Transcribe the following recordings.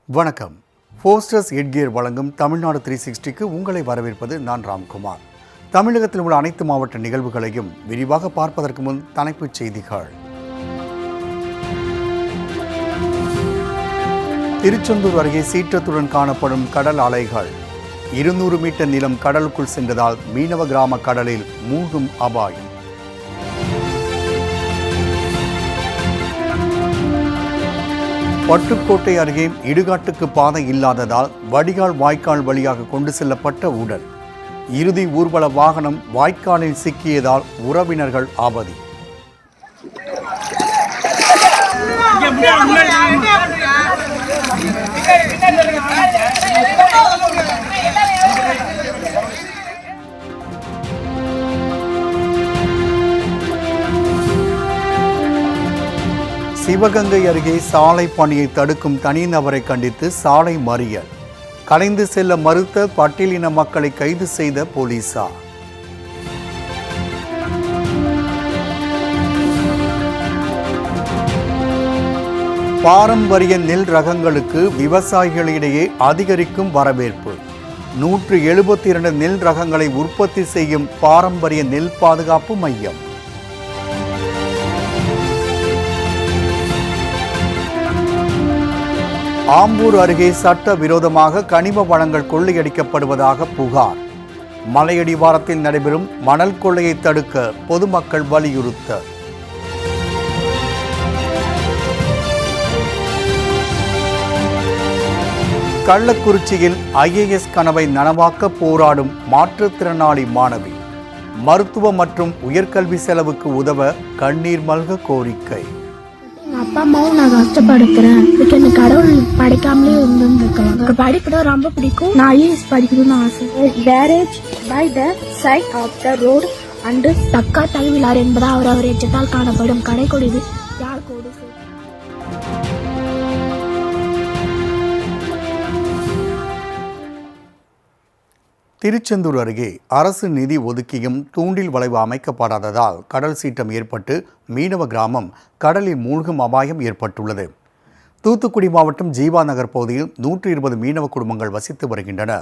வணக்கம். ஃபோஸ்டர்ஸ் எட்கியர் வழங்கும் தமிழ்நாடு 360க்கு உங்களை வரவேற்பது நான் ராம்குமார். தமிழகத்தில் உள்ள அனைத்து மாவட்ட நிகழ்வுகளையும் விரிவாக பார்ப்பதற்கு முன் தலைப்புச் செய்திகள். திருச்செந்தூர் அருகே சீற்றத்துடன் காணப்படும் கடல் அலைகள். 200 மீட்டர் நீளம் கடலுக்குள் சென்றதால் மீனவ கிராம கடலில் மூழ்கும் அபாயம். பட்டுக்கோட்டை அருகே இடுகாட்டுக்கு பாதை இல்லாததால் வடிகால் வாய்க்கால் வழியாக கொண்டு செல்லப்பட்ட உடல். இறுதி ஊர்வல வாகனம் வாய்க்காலில் சிக்கியதால் உறவினர்கள் அவதி. சிவகங்கை அருகே சாலை பணியை தடுக்கும் தனிநபரை கண்டித்து சாலை மறியல். கலைந்து செல்ல மறுத்த பட்டியலின மக்களை கைது செய்த போலீசார். பாரம்பரிய நெல் ரகங்களுக்கு விவசாயிகளிடையே அதிகரிக்கும் வரவேற்பு. 172 நெல் ரகங்களை உற்பத்தி செய்யும் பாரம்பரிய நெல் பாதுகாப்பு மையம். ஆம்பூர் அருகே சட்ட விரோதமாக கனிம வளங்கள் கொள்ளையடிக்கப்படுவதாக புகார். மலையடிவாரத்தில் நடைபெறும் மணல் கொள்ளையை தடுக்க பொதுமக்கள் வலியுறுத்தல். கள்ளக்குறிச்சியில் IAS கனவை நனவாக்க போராடும் மாற்றுத்திறனாளி மாணவி. மருத்துவ மற்றும் உயர்கல்வி செலவுக்கு உதவ கண்ணீர் மல்க கோரிக்கை. அப்பா அம்மாவும் நான் கஷ்டப்படுத்துறேன், இதுக்கு எனக்கு கடவுள் படிக்காமலே இருந்திருக்கலாம். எனக்கு படிப்புனா ரொம்ப பிடிக்கும். நான் IAS படிக்கணும்னு ஆசை. Garage by the side of the road and தக்கா தைவிலார் என்பதா அவர் எச்சத்தால் காணப்படும் கடைக்கோடி யார் கோடு. திருச்செந்தூர் அருகே அரசு நிதி ஒதுக்கியும் தூண்டில் வளைவு அமைக்கப்படாததால் கடல் சீற்றம் ஏற்பட்டு மீனவ கிராமம் கடலில் மூழ்கும் அபாயம் ஏற்பட்டுள்ளது. தூத்துக்குடி மாவட்டம் ஜீவா நகர் பகுதியில் 120 மீனவ குடும்பங்கள் வசித்து வருகின்றன.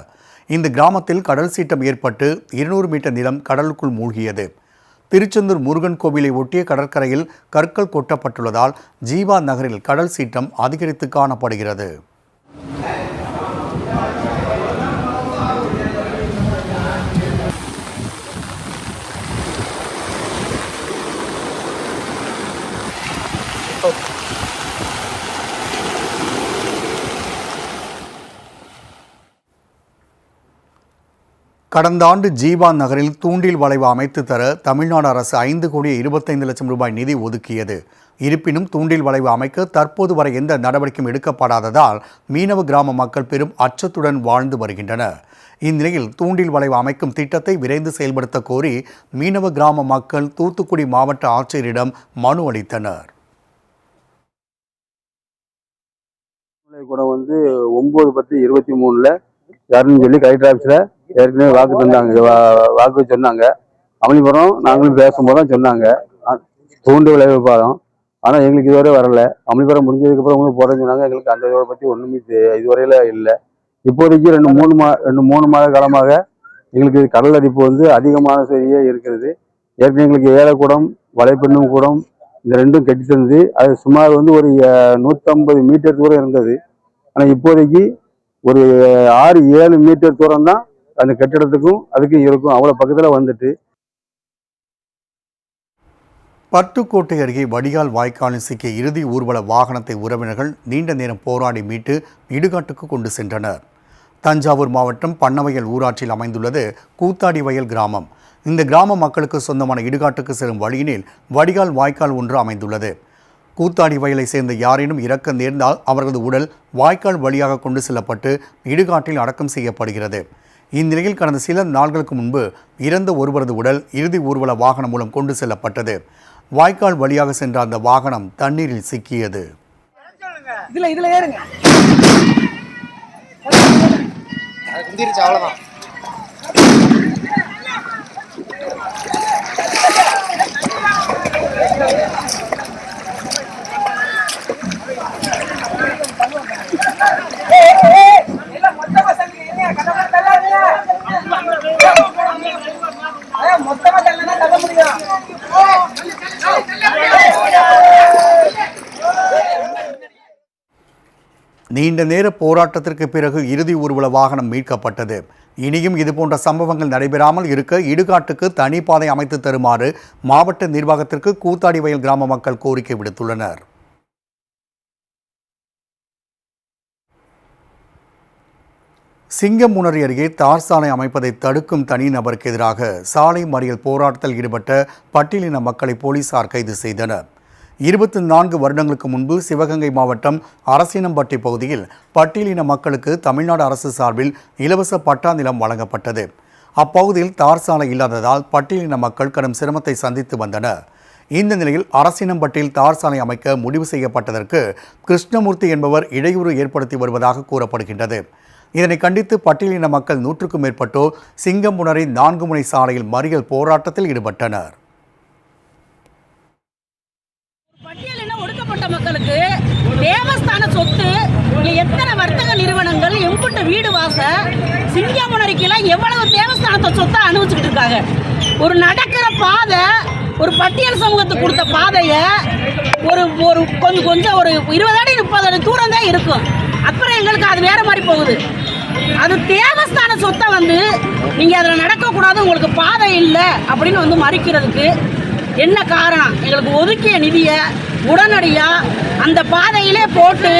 இந்த கிராமத்தில் கடல் சீற்றம் ஏற்பட்டு 200 மீட்டர் நீளம் கடலுக்குள் மூழ்கியது. திருச்செந்தூர் முருகன் கோவிலை ஒட்டிய கடற்கரையில் கற்கள் கொட்டப்பட்டுள்ளதால் ஜீவா நகரில் கடல் சீற்றம் அதிகரித்து காணப்படுகிறது. கடந்த ஆண்டு ஜீவா நகரில் தூண்டில் வளைவு அமைத்து தர தமிழ்நாடு அரசு 5,25,00,000 ரூபாய் நிதி ஒதுக்கியது. இருப்பினும் தூண்டில் வளைவு அமைக்க தற்போது வரை எந்த நடவடிக்கையும் எடுக்கப்படாததால் மீனவ கிராம மக்கள் பெரும் அச்சத்துடன் வாழ்ந்து வருகின்றனர். இந்நிலையில் தூண்டில் வளைவு அமைக்கும் திட்டத்தை விரைந்து செயல்படுத்த கோரி மீனவ கிராம மக்கள் தூத்துக்குடி மாவட்ட ஆட்சியரிடம் மனு அளித்தனர். கூட 9/10/23 யாருன்னு சொல்லி கலெக்டர் ஆஃபீஸில் ஏற்கனவே வாக்கு தந்தாங்க, வாக்கு சொன்னாங்க. அமளிபுரம் நாங்களும் பேசும்போது தான் சொன்னாங்க தூண்டு விளைவு பாதம். ஆனால் எங்களுக்கு இதுவரை வரல. அமளிபுரம் முடிஞ்சதுக்கப்புறம் உங்களுக்கு போகிறேன்னு சொன்னாங்க. எங்களுக்கு அந்த இதை பற்றி ஒன்றுமே இதுவரையில் இல்லை. இப்போதைக்கு 2-3 மாத காலமாக எங்களுக்கு கடல் அரிப்பு அதிகமான சரியே இருக்கிறது. ஏற்கனவே எங்களுக்கு ஏலக்கூடம் வலைப்பெண்ணும் கூடம் இந்த ரெண்டும் கட்டி தந்தது. அது சுமார் ஒரு 150 மீட்டர் தூரம் இருந்தது. ஆனால் இப்போதைக்கு ஒரு 6-7 மீட்டர் தூரம் தான் அந்த கட்டிடத்துக்கும் அதுக்கும் இருக்கும். அவ்வளோ பக்கத்தில் வந்துட்டு. பட்டுக்கோட்டை அருகே வடிகால் வாய்க்காலில் சிக்கிய இறுதி ஊர்வல வாகனத்தை உறவினர்கள் நீண்ட நேரம் போராடி மீட்டு இடுகாட்டுக்கு கொண்டு சென்றனர். தஞ்சாவூர் மாவட்டம் பண்ணவயல் ஊராட்சியில் அமைந்துள்ளது கூத்தாடி வயல் கிராமம். இந்த கிராம மக்களுக்கு சொந்தமான இடுகாட்டுக்கு செல்லும் வழியினில் வடிகால் வாய்க்கால் ஒன்று அமைந்துள்ளது. கூத்தாடி வயலை சேர்ந்த யாரேனும் இறக்க நேர்ந்தால் அவர்களது உடல் வாய்க்கால் வழியாக கொண்டு செல்லப்பட்டு இடுகாட்டில் அடக்கம் செய்யப்படுகிறது. இந்நிலையில் கடந்த சில நாட்களுக்கு முன்பு இறந்த ஒருவரது உடல் இறுதி ஊர்வல வாகனம் மூலம் கொண்டு செல்லப்பட்டது. வாய்க்கால் வழியாக சென்ற அந்த வாகனம் தண்ணீரில் சிக்கியது. நீண்ட நேர போராட்டத்திற்கு பிறகு இறுதி ஊர்வல வாகனம் மீட்கப்பட்டது. இனியும் இதுபோன்ற சம்பவங்கள் நடைபெறாமல் இருக்க இடுகாட்டுக்கு தனி பாதை அமைத்து தருமாறு மாவட்ட நிர்வாகத்திற்கு கூத்தாடிவயல் கிராம மக்கள் கோரிக்கை விடுத்துள்ளனர். சிங்கமுனரி அருகே தார் சாலை அமைப்பதை தடுக்கும் தனிநபருக்கு எதிராக சாலை மறியல் போராட்டத்தில் ஈடுபட்ட பட்டியலின மக்களை போலீசார் கைது செய்தனர். 24 வருடங்களுக்கு முன்பு சிவகங்கை மாவட்டம் அரசினம்பட்டி பகுதியில் பட்டியலின மக்களுக்கு தமிழ்நாடு அரசு சார்பில் இலவச பட்டா நிலம் வழங்கப்பட்டது. அப்பகுதியில் தார் சாலை இல்லாததால் பட்டியலின மக்கள் கடும் சிரமத்தை சந்தித்து வந்தனர். இந்த நிலையில் அரசினம்பட்டியில் தார் சாலை அமைக்க முடிவு செய்யப்பட்டதற்கு கிருஷ்ணமூர்த்தி என்பவர் இடையூறு ஏற்படுத்தி வருவதாக கூறப்படுகின்றது. இதனை கண்டித்து பட்டியலின மக்கள் 100க்கும் மேற்பட்டோர் சிங்கமுனரி 4 முனை சாலையில் மறியல் போராட்டத்தில் ஈடுபட்டனர். பட்டியலின ஒடுக்கப்பட்ட மக்களுக்கு தேவஸ்தான சொத்து, எத்தனை வர்த்தக நிறுவனங்கள், எம்புட்டு வீடு வாச, சிங்கமுனரிக்கெல்லாம் எவ்வளவு தேவஸ்தானத்தை சொத்தை அனுபவிச்சுக்கிட்டு இருக்காங்க. ஒரு நடக்கிற பாதை, ஒரு பட்டியல் சமூகத்துக்கு கொடுத்த பாதையை ஒரு கொஞ்சம் ஒரு 20 அடி 30 அடி தூரம் தான் இருக்கும். அப்புறம் எங்களுக்கு அது வேற மாதிரி போகுது. அது தேவஸ்தான சொத்தை நீங்க அதில் நடக்கக்கூடாது, உங்களுக்கு பாதை இல்லை அப்படின்னு மறிக்கிறதுக்கு என்ன காரணம்? எங்களுக்கு ஒதுக்கிய நிதியை உடனடியா அந்த பாதையிலே போட்டு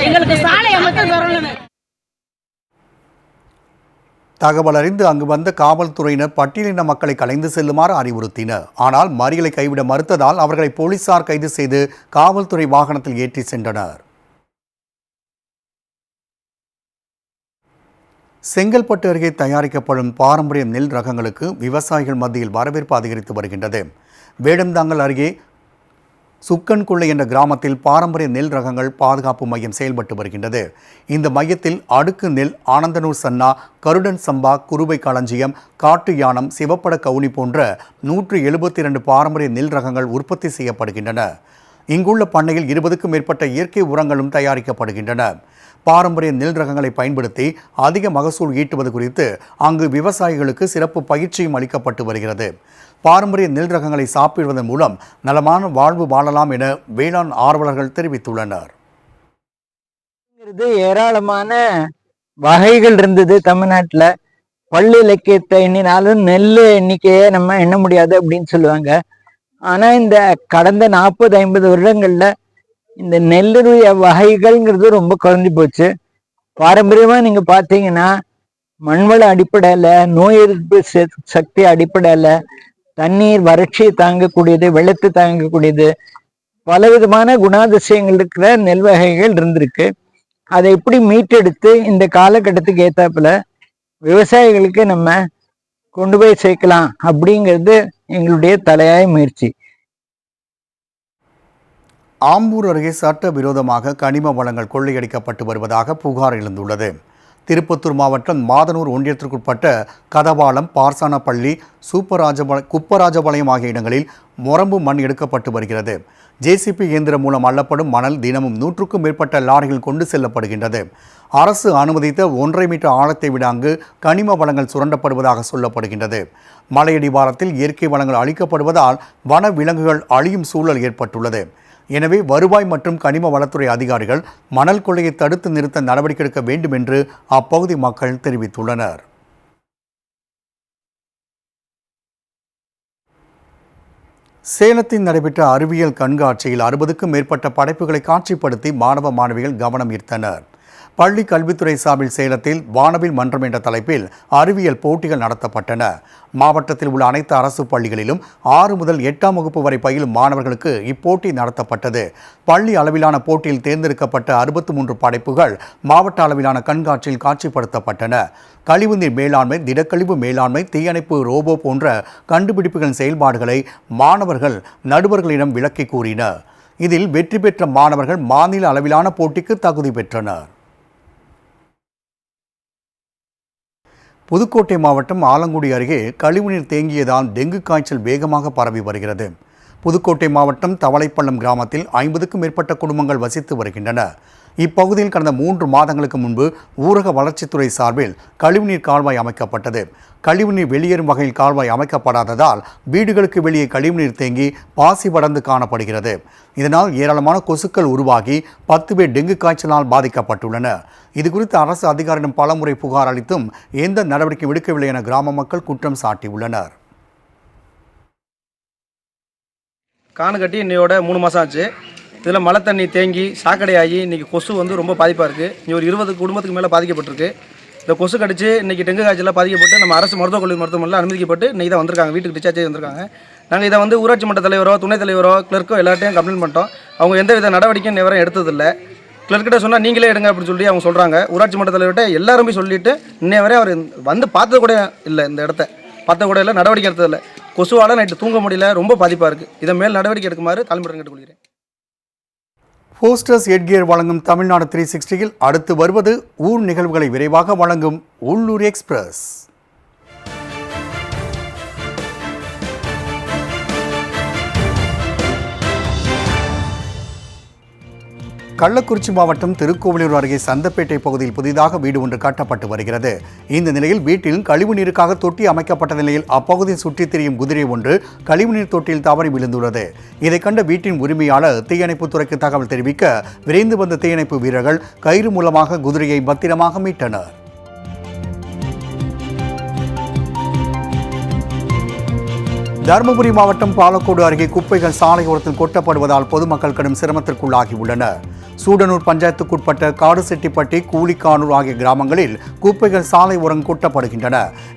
எங்களுக்கு சாலை அமைத்து தரணும். தகவல் அறிந்து அங்கு வந்த காவல்துறையினர் பட்டியலின மக்களை கலைந்து செல்லுமாறு அறிவுறுத்தினர். ஆனால் மறியலை கைவிட மறுத்ததால் அவர்களை போலீசார் கைது செய்து காவல்துறை வாகனத்தில் ஏற்றி சென்றனர். செங்கல்பட்டு அருகே தயாரிக்கப்படும் பாரம்பரிய நெல் ரகங்களுக்கு விவசாயிகள் மத்தியில் வரவேற்பு அதிகரித்து வருகின்றது. வேடந்தாங்கல் அருகே சுக்கன்குள்ளை என்ற கிராமத்தில் பாரம்பரிய நெல் ரகங்கள் பாதுகாப்பு மையம் செயல்பட்டு வருகின்றது. இந்த மையத்தில் அடுக்கு நெல், ஆனந்தனூர் சன்னா, கருடன் சம்பா, குருவை களஞ்சியம், காட்டு யானம், சிவப்பட கவுனி போன்ற 172 பாரம்பரிய நெல் ரகங்கள் உற்பத்தி செய்யப்படுகின்றன. இங்குள்ள பண்ணையில் 20க்கும் மேற்பட்ட இயற்கை உரங்களும் தயாரிக்கப்படுகின்றன. பாரம்பரிய நெல் ரகங்களை பயன்படுத்தி அதிக மகசூல் ஈட்டுவது குறித்து அங்கு விவசாயிகளுக்கு சிறப்பு பயிற்சியும் அளிக்கப்பட்டு வருகிறது. பாரம்பரிய நெல் ரகங்களை சாப்பிடுவதன் மூலம் நலமான வாழ்வு வாழலாம் என வேளாண் ஆர்வலர்கள் தெரிவித்துள்ளனர். ஏராளமான வகைகள் இருந்தது தமிழ்நாட்டுல. பள்ளி இலக்கியத்தை எண்ணினாலும் நெல் எண்ணிக்கையே நம்ம எண்ண முடியாது அப்படின்னு சொல்லுவாங்க. ஆனா இந்த கடந்த 40-50 வருடங்கள்ல இந்த நெல்லுடைய வகைகள்ங்கிறது ரொம்ப குறைஞ்சி போச்சு. பாரம்பரியமா நீங்க பாத்தீங்கன்னா மண்வள அடிப்படையில, நோய் எதிர்ப்பு சக்தி அடிப்படையில, தண்ணீர் வறட்சியை தாங்கக்கூடியது, வெள்ளத்தை தாங்கக்கூடியது, பலவிதமான குணாதிசயங்கள் இருக்கிற நெல் வகைகள் இருந்திருக்கு. அதை எப்படி மீட்டெடுத்து இந்த காலகட்டத்துக்கு ஏத்தாப்புல விவசாயிகளுக்கு நம்ம கொண்டு போய் சேர்க்கலாம் அப்படிங்கிறது எங்களுடைய தலையாய முயற்சி. ஆம்பூர் அருகே சட்டவிரோதமாக கனிம வளங்கள் கொள்ளையடிக்கப்பட்டு வருவதாக புகார் எழுந்துள்ளது. திருப்பத்தூர் மாவட்டம் மாதனூர் ஒன்றியத்திற்குட்பட்ட கதவாளம், பார்சானப்பள்ளி, குப்பராஜபாளையம் ஆகிய இடங்களில் மொரம்பு மண் எடுக்கப்பட்டு வருகிறது. ஜேசிபி இயந்திரம் மூலம் அள்ளப்படும் மணல் தினமும் 100க்கும் மேற்பட்ட லாரிகள் கொண்டு செல்லப்படுகின்றது. அரசு அனுமதித்த 1.5 மீட்டர் ஆழத்தை விட அங்கு கனிம வளங்கள் சுரண்டப்படுவதாக சொல்லப்படுகின்றது. மலையடிவாரத்தில் இயற்கை வளங்கள் அழிக்கப்படுவதால் வன விலங்குகள் அழியும் சூழல் ஏற்பட்டுள்ளது. எனவே வருவாய் மற்றும் கனிம வளத்துறை அதிகாரிகள் மணல் கொள்ளையை தடுத்து நிறுத்த நடவடிக்கை எடுக்க வேண்டும் என்று அப்பகுதி மக்கள் தெரிவித்துள்ளனர். சேலத்தில் நடைபெற்ற அறிவியல் கண்காட்சியில் 60க்கும் மேற்பட்ட படைப்புகளை காட்சிப்படுத்தி மாணவ மாணவிகள் கவனம் ஈர்த்தனர். பள்ளி கல்வித்துறை சார்பில் சேலத்தில் வானவில் மன்றம் என்ற தலைப்பில் அறிவியல் போட்டிகள் நடத்தப்பட்டன. மாவட்டத்தில் உள்ள அனைத்து அரசு பள்ளிகளிலும் 6 முதல் 8ஆம் வகுப்பு வரை பயிலும் மாணவர்களுக்கு இப்போட்டி நடத்தப்பட்டது. பள்ளி அளவிலான போட்டியில் தேர்ந்தெடுக்கப்பட்ட 63 படைப்புகள் மாவட்ட அளவிலான கண்காட்சியில் காட்சிப்படுத்தப்பட்டன. கழிவுநீர் மேலாண்மை, திடக்கழிவு மேலாண்மை, தீயணைப்பு ரோபோ போன்ற கண்டுபிடிப்புகளின் செயல்பாடுகளை மாணவர்கள் நடுவர்களிடம் விளக்கி கூறினர். இதில் வெற்றி பெற்ற மாணவர்கள் மாநில அளவிலான போட்டிக்கு தகுதி பெற்றனர். புதுக்கோட்டை மாவட்டம் ஆலங்குடி அருகே கழிவுநீர் தேங்கியதால் டெங்கு காய்ச்சல் வேகமாக பரவி வருகிறது. புதுக்கோட்டை மாவட்டம் தவளைப்பள்ளம் கிராமத்தில் 50க்கும் மேற்பட்ட குடும்பங்கள் வசித்து வருகின்றன. இப்பகுதியில் கடந்த 3 மாதங்களுக்கு முன்பு ஊரக வளர்ச்சித்துறை சார்பில் கழிவுநீர் கால்வாய் அமைக்கப்பட்டது. கழிவுநீர் வெளியேறும் வகையில் கால்வாய் அமைக்கப்படாததால் வீடுகளுக்கு வெளியே கழிவுநீர் தேங்கி பாசி படர்ந்து காணப்படுகிறது. இதனால் ஏராளமான கொசுக்கள் உருவாகி 10 பேர் டெங்கு காய்ச்சலால் பாதிக்கப்பட்டுள்ளனர். இதுகுறித்து அரசு அதிகாரியிடம் பலமுறை புகார் அளித்தும் எந்த நடவடிக்கை எடுக்கவில்லை என கிராம மக்கள் குற்றம் சாட்டியுள்ளனர். காணு கட்டி இன்னையோட 3 மாதம் ஆச்சு. இதில் மழை தண்ணி தேங்கி சாக்கடையாகி இன்றைக்கி கொசு ரொம்ப பாதிப்பாக இருக்குது. இங்கே ஒரு 20 குடும்பத்துக்கு மேலே பாதிக்கப்பட்டிருக்கு. இந்த கொசு கடிச்சு இன்றைக்கி டெங்கு காய்ச்சலாக பாதிக்கப்பட்டு நம்ம அரசு மருத்துவக் கல்லூரி மருத்துவமனையில் அனுமதிக்கப்பட்டு இன்றைக்கி தான் வந்திருக்காங்க. வீட்டுக்கு டிஸ்சார்ஜ் வந்திருக்காங்க. நாங்கள் இதை ஊராட்சி மன்ற தலைவரோ துணைத் தலைவரோ கிளர்க்கோ எல்லாத்தையும் கம்ப்ளைண்ட் பண்ணிட்டோம். அவங்க எந்தவித நடவடிக்கையும் நேரம் எடுத்ததில்லை. கிளர்க்கிட்ட சொன்னால் நீங்களே எடுங்க அப்படின்னு சொல்லி அவங்க சொல்கிறாங்க. ஊராட்சி மன்ற தலைவர்கிட்ட எல்லாருமே சொல்லிவிட்டு இன்னைய வரை அவர் பார்த்தது கூட இல்லை. இந்த இடத்த பார்த்தது கூட இல்லை, நடவடிக்கை எடுத்ததில்லை. கொசுவால் நைட்டு தூங்க முடியல, ரொம்ப பாதிப்பாக இருக்குது. இதை மேல் நடவடிக்கை எடுக்குமாறு தலைமுறை கேட்டுக்கொள்கிறேன். போஸ்டர்ஸ் எட்கியர் வழங்கும் தமிழ்நாடு 360யில் அடுத்து வருவது ஊர் நிகழ்வுகளை விரைவாக வழங்கும் உள்ளூர் எக்ஸ்பிரஸ். கள்ளக்குறிச்சி மாவட்டம் திருக்கோவிலூர் அருகே சந்தப்பேட்டை பகுதியில் புதிதாக வீடு ஒன்று கட்டப்பட்டு வருகிறது. இந்த நிலையில் வீட்டில் கழிவுநீருக்காக தொட்டி அமைக்கப்பட்ட நிலையில் அப்பகுதியில் சுற்றித் திரியும் குதிரை ஒன்று கழிவுநீர் தொட்டியில் தவறி விழுந்துள்ளது. இதை கண்ட வீட்டின் உரிமையாளர் தீயணைப்புத் துறைக்கு தகவல் தெரிவிக்க விரைந்து வந்த தீயணைப்பு வீரர்கள் கயிறு மூலமாக குதிரையை பத்திரமாக மீட்டனர். தருமபுரி மாவட்டம் பாலக்கோடு அருகே குப்பைகள் சாலையோரத்தில் கொட்டப்படுவதால் பொதுமக்கள் கடும் சிரமத்திற்குள்ளாகியுள்ளனர். சூடனூர் பஞ்சாயத்துக்குட்பட்ட காடுசெட்டிப்பட்டி, கூலிக்கானூர் ஆகிய கிராமங்களில் குப்பைகள் சாலை ஓரம் கொட்டப்படுகின்றன.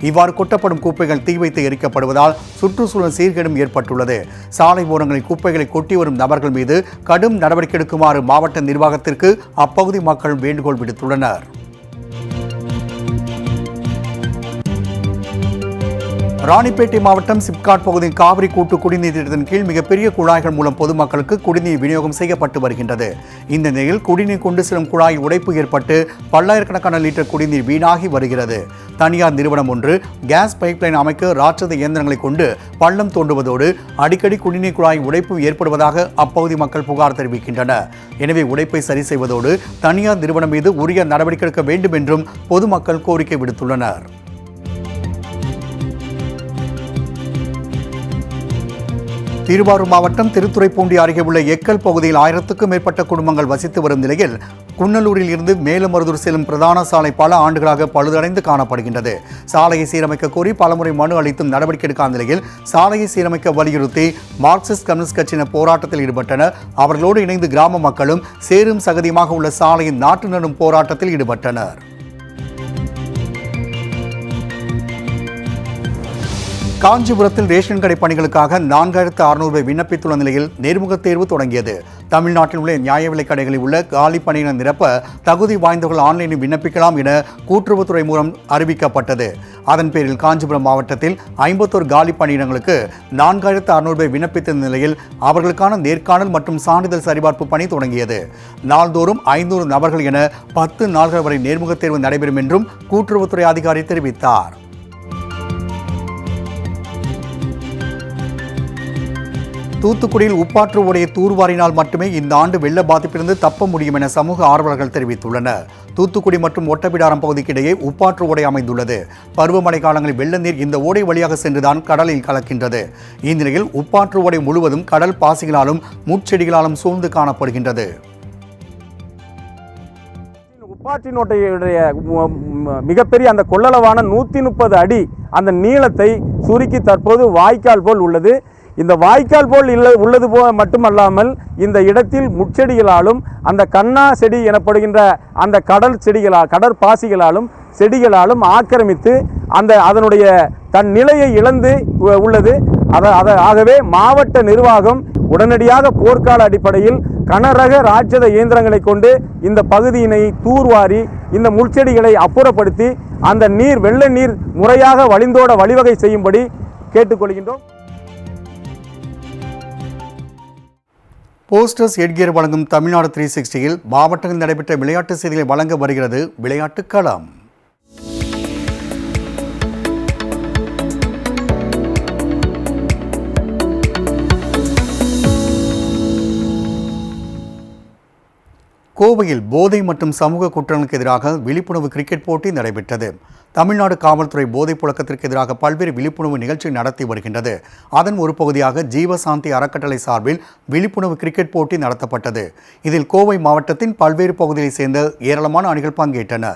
இவ்வாறு கொட்டப்படும் குப்பைகள் தீ வைத்து எரிக்கப்படுவதால் சுற்றுச்சூழல் சீர்கேடும் ஏற்பட்டுள்ளது. சாலை ஓரங்களில் குப்பைகளை கொட்டி வரும் நபர்கள் மீது கடும் நடவடிக்கை எடுக்குமாறு மாவட்ட நிர்வாகத்திற்கு அப்பகுதி மக்கள் வேண்டுகோள் விடுத்துள்ளனர். ராணிப்பேட்டை மாவட்டம் சிப்காட் பகுதியில் காவிரி கூட்டு குடிநீர் திட்டத்தின் கீழ் மிகப்பெரிய குழாய்கள் மூலம் பொதுமக்களுக்கு குடிநீர் விநியோகம் செய்யப்பட்டு வருகின்றது. இந்த நிலையில் குடிநீர் கொண்டு செல்லும் குழாய் உடைப்பு ஏற்பட்டு பல்லாயிரக்கணக்கான லிட்டர் குடிநீர் வீணாகி வருகிறது. தனியார் நிறுவனம் ஒன்று கேஸ் பைப்லைன் அமைக்க ராட்சத இயந்திரங்களை கொண்டு பள்ளம் தோண்டுவதோடு அடிக்கடி குடிநீர் குழாய் உடைப்பு ஏற்படுவதாக அப்பகுதி மக்கள் புகார் தெரிவிக்கின்றனர். எனவே உடைப்பை சரி செய்வதோடு தனியார் நிறுவனம் மீது உரிய நடவடிக்கை எடுக்க வேண்டும் என்றும் பொதுமக்கள் கோரிக்கை விடுத்துள்ளனர். திருவாரூர் மாவட்டம் திருத்துறைப்பூண்டி அருகே உள்ள எக்கல் பகுதியில் 1000க்கும் மேற்பட்ட குடும்பங்கள் வசித்து வரும் நிலையில் குன்னலூரில் இருந்து மேலமருதூர் செல்லும் பிரதான சாலை பல ஆண்டுகளாக பழுதடைந்து காணப்படுகின்றது. சாலையை சீரமைக்க கோரி பலமுறை மனு அளித்தும் நடவடிக்கை எடுக்காத நிலையில் சாலையை சீரமைக்க வலியுறுத்தி மார்க்சிஸ்ட் கம்யூனிஸ்ட் கட்சியினர் போராட்டத்தில் ஈடுபட்டனர். அவர்களோடு இணைந்து கிராம மக்களும் சேரும் சகதியமாக உள்ள சாலையின் நாட்டு நடும் போராட்டத்தில் ஈடுபட்டனர். காஞ்சிபுரத்தில் ரேஷன் கடை பணிகளுக்காக 4600 பேர் விண்ணப்பித்துள்ள நிலையில் நேர்முகத் தேர்வு தொடங்கியது. தமிழ்நாட்டில் உள்ள நியாய விலைக் கடைகளில் உள்ள காலி பணியினை நிரப்ப தகுதி வாய்ந்தவர்கள் ஆன்லைனில் விண்ணப்பிக்கலாம் என கூட்டுறவுத்துறை மூலம் அறிவிக்கப்பட்டது. அதன் பேரில் காஞ்சிபுரம் மாவட்டத்தில் 51 காலி பணியிடங்களுக்கு 4600 பேர் விண்ணப்பித்த நிலையில் அவர்களுக்கான நேர்காணல் மற்றும் சான்றிதழ் சரிபார்ப்பு பணி தொடங்கியது. நாள்தோறும் 500 நபர்கள் என 10 நாள்கள் வரை நேர்முகத் தேர்வு நடைபெறும் என்றும் கூட்டுறவுத்துறை அதிகாரி தெரிவித்தார். தூத்துக்குடியில் உப்பாற்று ஓடையை தூர்வாரினால் மட்டுமே இந்த ஆண்டு வெள்ள பாதிப்பிலிருந்து தப்ப முடியும் என சமூக ஆர்வலர்கள் தெரிவித்துள்ளனர். தூத்துக்குடி மற்றும் ஒட்டப்பிடாரம் பகுதிக்கு இடையே உப்பாற்று ஓடை அமைந்துள்ளது. பருவமழை காலங்களில் வெள்ள நீர் இந்த ஓடை வழியாக சென்றுதான் கடலில் கலக்கின்றது. இந்நிலையில் உப்பாற்று ஓடை முழுவதும் கடல் பாசிகளாலும் முட்செடிகளாலும் சூழ்ந்து காணப்படுகின்றது. உப்பாற்றின் ஓட்டையுடைய மிகப்பெரிய அந்த கொள்ளளவான 130 அடி அந்த நீளத்தை சுருக்கி தற்போது வாய்க்கால் போல் உள்ளது. இந்த வாய்க்கால் போல் உள்ளது மட்டுமல்லாமல் இந்த இடத்தில் முட்செடிகளாலும் அந்த கண்ணா செடி எனப்படுகின்ற அந்த கடற்பாசிகளாலும் செடிகளாலும் ஆக்கிரமித்து அதனுடைய தன் நிலையை இழந்து உள்ளது. ஆகவே மாவட்ட நிர்வாகம் உடனடியாக போர்க்கால அடிப்படையில் கனரக ராட்சத இயந்திரங்களை கொண்டு இந்த பகுதியினை தூர்வாரி இந்த முட்செடிகளை அப்புறப்படுத்தி அந்த வெள்ள நீர் முறையாக வழிந்தோட வழிவகை செய்யும்படி கேட்டுக்கொள்கின்றோம். போஸ்டர்ஸ் எட்கியர் வழங்கும் தமிழ்நாடு 360யில் மாவட்டங்களில் நடைபெற்ற விளையாட்டு செய்திகளை வழங்க வருகிறது விளையாட்டு களம். கோவையில் போதை மற்றும் சமூக குற்றங்களுக்கு எதிராக விழிப்புணர்வு கிரிக்கெட் போட்டி நடைபெற்றது. தமிழ்நாடு காவல்துறை போதைப் புழக்கத்திற்கு எதிராக பல்வேறு விழிப்புணர்வு நிகழ்ச்சி நடத்தி வருகின்றது. அதன் ஒரு பகுதியாக ஜீவசாந்தி அறக்கட்டளை சார்பில் விழிப்புணர்வு கிரிக்கெட் போட்டி நடத்தப்பட்டது. இதில் கோவை மாவட்டத்தின் பல்வேறு பகுதிகளைச் சேர்ந்த ஏராளமான அணிகள் பங்கேற்றன.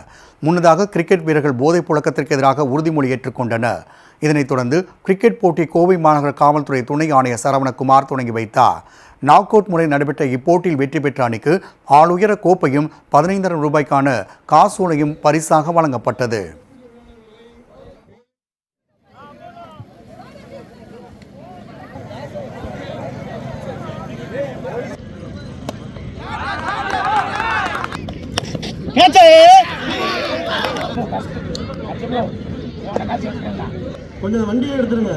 முன்னதாக கிரிக்கெட் வீரர்கள் போதைப் புழக்கத்திற்கு எதிராக உறுதிமொழி ஏற்றுக்கொண்டனர். இதனைத் தொடர்ந்து கிரிக்கெட் போட்டி கோவை மாநகர காவல்துறை துணை ஆணையர் சரவணகுமார் தொடங்கி வைத்தார். நாக் அவுட் முறை நடைபெற்ற இப்போட்டியில் வெற்றி பெற்ற அணிக்கு ஆளுயர கோப்பையும் 15,000 ரூபாய்க்கான காசோலையும் பரிசாக வழங்கப்பட்டது. கொஞ்சம் வண்டியை எடுத்துருங்க.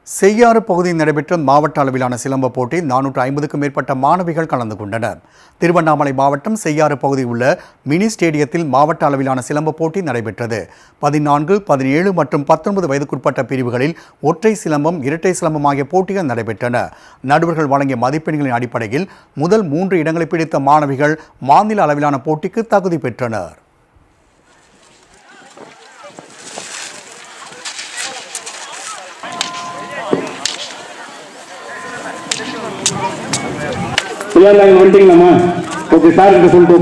செய்யாறு பகுதியில் நடைபெற்ற மாவட்ட அளவிலான சிலம்ப போட்டி 450க்கும் மேற்பட்ட மாணவிகள் கலந்து கொண்டனர். திருவண்ணாமலை மாவட்டம் செய்யாறு பகுதியில் உள்ள மினி ஸ்டேடியத்தில் மாவட்ட அளவிலான சிலம்ப போட்டி நடைபெற்றது. 14, 17 மற்றும் 19 வயதுக்குட்பட்ட பிரிவுகளில் ஒற்றை சிலம்பம், இரட்டை சிலம்பம் ஆகிய போட்டிகள் நடைபெற்றன. நடுவர்கள் வழங்கிய மதிப்பெண்களின் அடிப்படையில் முதல் 3 இடங்களை பிடித்த மாணவிகள் மாநில அளவிலான போட்டிக்கு தகுதி பெற்றனர். வந்துட்டீங்களாமா? ஓகே சார் சொல்லிட்டு